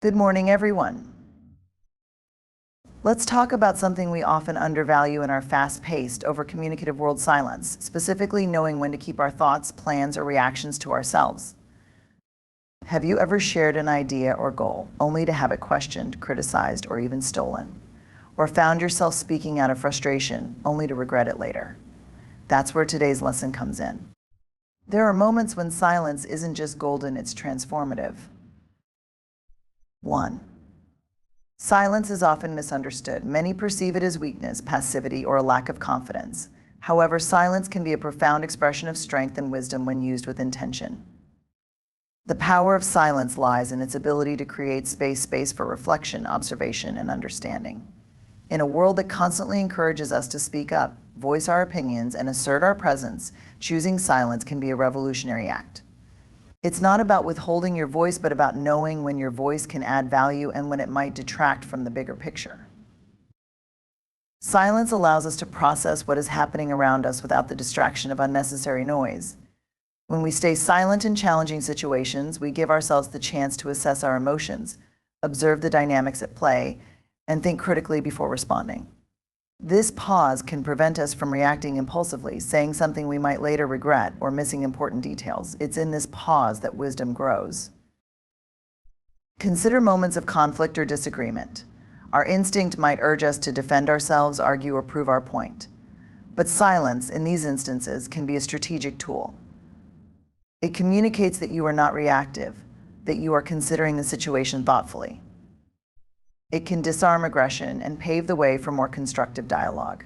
Good morning, everyone. Let's talk about something we often undervalue in our fast-paced, over-communicative world: silence, specifically knowing when to keep our thoughts, plans, or reactions to ourselves. Have you ever shared an idea or goal only to have it questioned, criticized, or even stolen? Or found yourself speaking out of frustration only to regret it later? That's where today's lesson comes in. There are moments when silence isn't just golden, it's transformative. 1. Silence is often misunderstood. Many perceive it as weakness, passivity, or a lack of confidence. However, silence can be a profound expression of strength and wisdom when used with intention. The power of silence lies in its ability to create space for reflection, observation, and understanding. In a world that constantly encourages us to speak up, voice our opinions, and assert our presence, choosing silence can be a revolutionary act. It's not about withholding your voice, but about knowing when your voice can add value and when it might detract from the bigger picture. Silence allows us to process what is happening around us without the distraction of unnecessary noise. When we stay silent in challenging situations, we give ourselves the chance to assess our emotions, observe the dynamics at play, and think critically before responding. This pause can prevent us from reacting impulsively, saying something we might later regret, or missing important details. It's in this pause that wisdom grows. Consider moments of conflict or disagreement. Our instinct might urge us to defend ourselves, argue, or prove our point. But silence, in these instances, can be a strategic tool. It communicates that you are not reactive, that you are considering the situation thoughtfully. It can disarm aggression and pave the way for more constructive dialogue.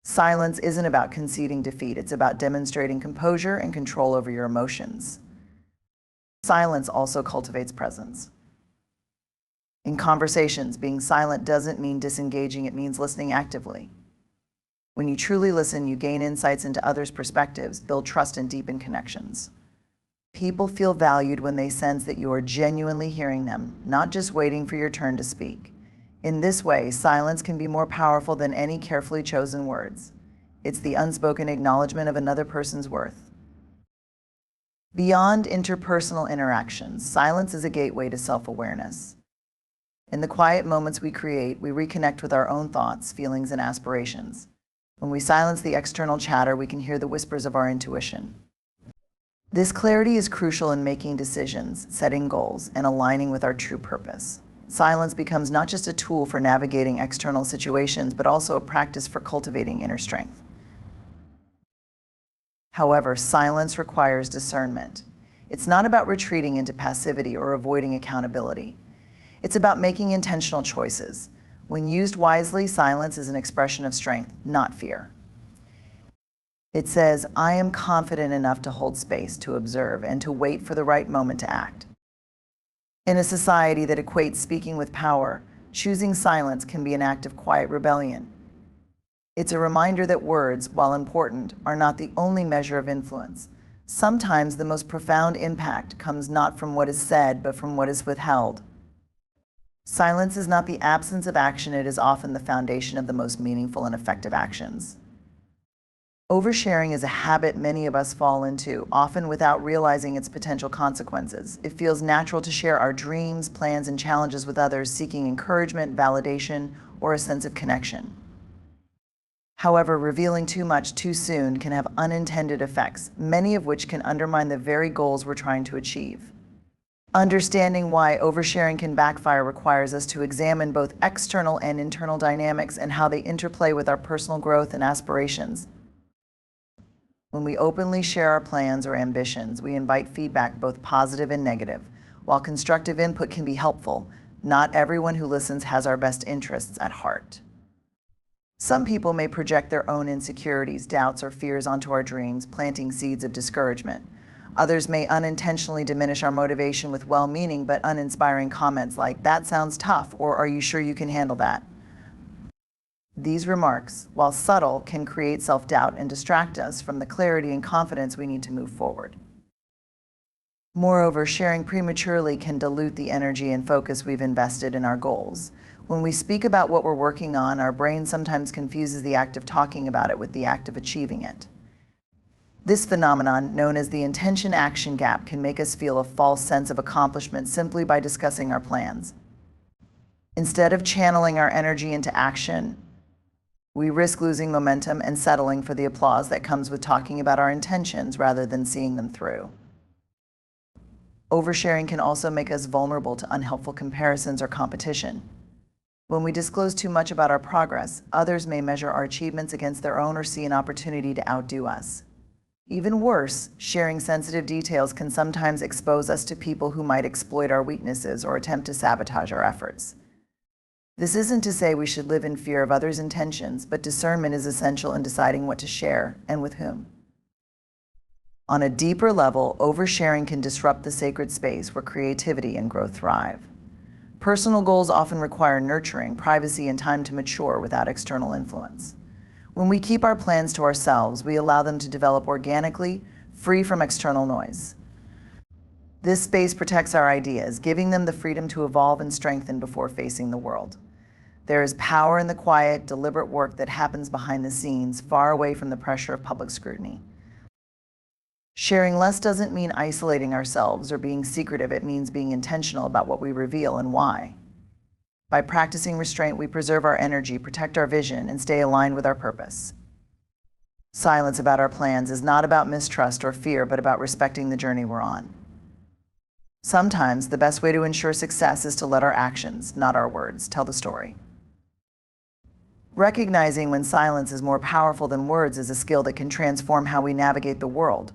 Silence isn't about conceding defeat, it's about demonstrating composure and control over your emotions. Silence also cultivates presence. In conversations, being silent doesn't mean disengaging, it means listening actively. When you truly listen, you gain insights into others' perspectives, build trust, and deepen connections. People feel valued when they sense that you are genuinely hearing them, not just waiting for your turn to speak. In this way, silence can be more powerful than any carefully chosen words. It's the unspoken acknowledgement of another person's worth. Beyond interpersonal interactions, silence is a gateway to self-awareness. In the quiet moments we create, we reconnect with our own thoughts, feelings, and aspirations. When we silence the external chatter, we can hear the whispers of our intuition. This clarity is crucial in making decisions, setting goals, and aligning with our true purpose. Silence becomes not just a tool for navigating external situations, but also a practice for cultivating inner strength. However, silence requires discernment. It's not about retreating into passivity or avoiding accountability. It's about making intentional choices. When used wisely, silence is an expression of strength, not fear. It says, I am confident enough to hold space, to observe, and to wait for the right moment to act. In a society that equates speaking with power, choosing silence can be an act of quiet rebellion. It's a reminder that words, while important, are not the only measure of influence. Sometimes the most profound impact comes not from what is said, but from what is withheld. Silence is not the absence of action, it is often the foundation of the most meaningful and effective actions. Oversharing is a habit many of us fall into, often without realizing its potential consequences. It feels natural to share our dreams, plans, and challenges with others, seeking encouragement, validation, or a sense of connection. However, revealing too much too soon can have unintended effects, many of which can undermine the very goals we're trying to achieve. Understanding why oversharing can backfire requires us to examine both external and internal dynamics and how they interplay with our personal growth and aspirations. When we openly share our plans or ambitions, we invite feedback, both positive and negative. While constructive input can be helpful, not everyone who listens has our best interests at heart. Some people may project their own insecurities, doubts, or fears onto our dreams, planting seeds of discouragement. Others may unintentionally diminish our motivation with well-meaning but uninspiring comments like, "That sounds tough," or "Are you sure you can handle that?" These remarks, while subtle, can create self-doubt and distract us from the clarity and confidence we need to move forward. Moreover, sharing prematurely can dilute the energy and focus we've invested in our goals. When we speak about what we're working on, our brain sometimes confuses the act of talking about it with the act of achieving it. This phenomenon, known as the intention-action gap, can make us feel a false sense of accomplishment simply by discussing our plans. Instead of channeling our energy into action, we risk losing momentum and settling for the applause that comes with talking about our intentions rather than seeing them through. Oversharing can also make us vulnerable to unhelpful comparisons or competition. When we disclose too much about our progress, others may measure our achievements against their own or see an opportunity to outdo us. Even worse, sharing sensitive details can sometimes expose us to people who might exploit our weaknesses or attempt to sabotage our efforts. This isn't to say we should live in fear of others' intentions, but discernment is essential in deciding what to share and with whom. On a deeper level, oversharing can disrupt the sacred space where creativity and growth thrive. Personal goals often require nurturing, privacy, and time to mature without external influence. When we keep our plans to ourselves, we allow them to develop organically, free from external noise. This space protects our ideas, giving them the freedom to evolve and strengthen before facing the world. There is power in the quiet, deliberate work that happens behind the scenes, far away from the pressure of public scrutiny. Sharing less doesn't mean isolating ourselves or being secretive. It means being intentional about what we reveal and why. By practicing restraint, we preserve our energy, protect our vision, and stay aligned with our purpose. Silence about our plans is not about mistrust or fear, but about respecting the journey we're on. Sometimes the best way to ensure success is to let our actions, not our words, tell the story. Recognizing when silence is more powerful than words is a skill that can transform how we navigate the world.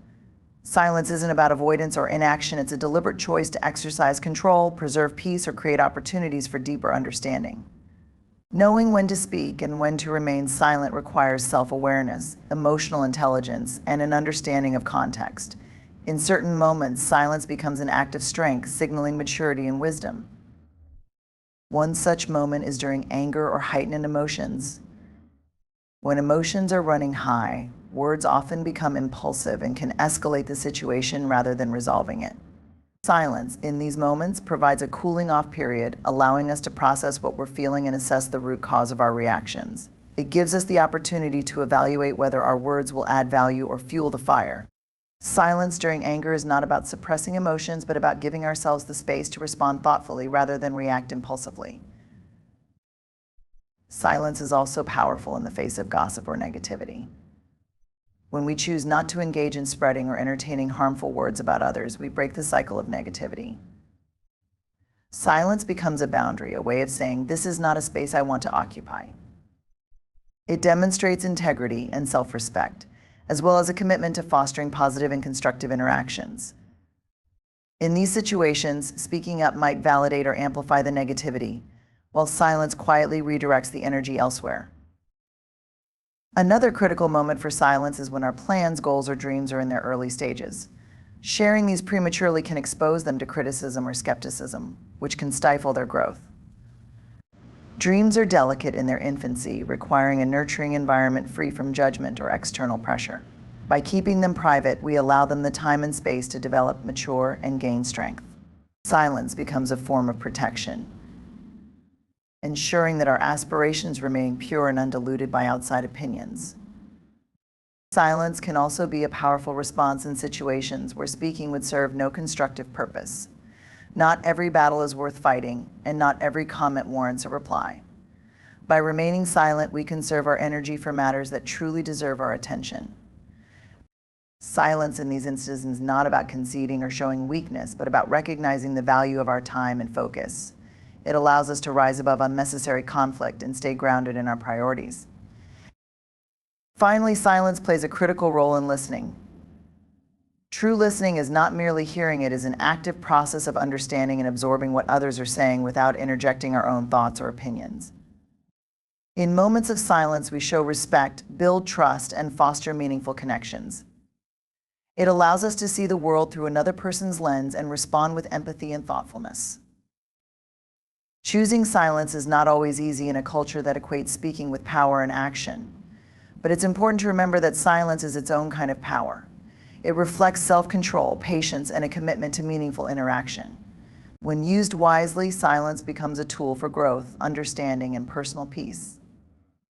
Silence isn't about avoidance or inaction. It's a deliberate choice to exercise control, preserve peace, or create opportunities for deeper understanding. Knowing when to speak and when to remain silent requires self-awareness, emotional intelligence, and an understanding of context. In certain moments, silence becomes an act of strength, signaling maturity and wisdom. One such moment is during anger or heightened emotions. When emotions are running high, words often become impulsive and can escalate the situation rather than resolving it. Silence in these moments provides a cooling off period, allowing us to process what we're feeling and assess the root cause of our reactions. It gives us the opportunity to evaluate whether our words will add value or fuel the fire. Silence during anger is not about suppressing emotions, but about giving ourselves the space to respond thoughtfully rather than react impulsively. Silence is also powerful in the face of gossip or negativity. When we choose not to engage in spreading or entertaining harmful words about others, we break the cycle of negativity. Silence becomes a boundary, a way of saying, "This is not a space I want to occupy." It demonstrates integrity and self-respect, as well as a commitment to fostering positive and constructive interactions. In these situations, speaking up might validate or amplify the negativity, while silence quietly redirects the energy elsewhere. Another critical moment for silence is when our plans, goals, or dreams are in their early stages. Sharing these prematurely can expose them to criticism or skepticism, which can stifle their growth. Dreams are delicate in their infancy, requiring a nurturing environment free from judgment or external pressure. By keeping them private, we allow them the time and space to develop, mature, and gain strength. Silence becomes a form of protection, ensuring that our aspirations remain pure and undiluted by outside opinions. Silence can also be a powerful response in situations where speaking would serve no constructive purpose. Not every battle is worth fighting, and not every comment warrants a reply. By remaining silent, we conserve our energy for matters that truly deserve our attention. Silence in these instances is not about conceding or showing weakness, but about recognizing the value of our time and focus. It allows us to rise above unnecessary conflict and stay grounded in our priorities. Finally, silence plays a critical role in listening. True listening is not merely hearing, it is an active process of understanding and absorbing what others are saying without interjecting our own thoughts or opinions. In moments of silence, we show respect, build trust, and foster meaningful connections. It allows us to see the world through another person's lens and respond with empathy and thoughtfulness. Choosing silence is not always easy in a culture that equates speaking with power and action. But it's important to remember that silence is its own kind of power. It reflects self-control, patience, and a commitment to meaningful interaction. When used wisely, silence becomes a tool for growth, understanding, and personal peace.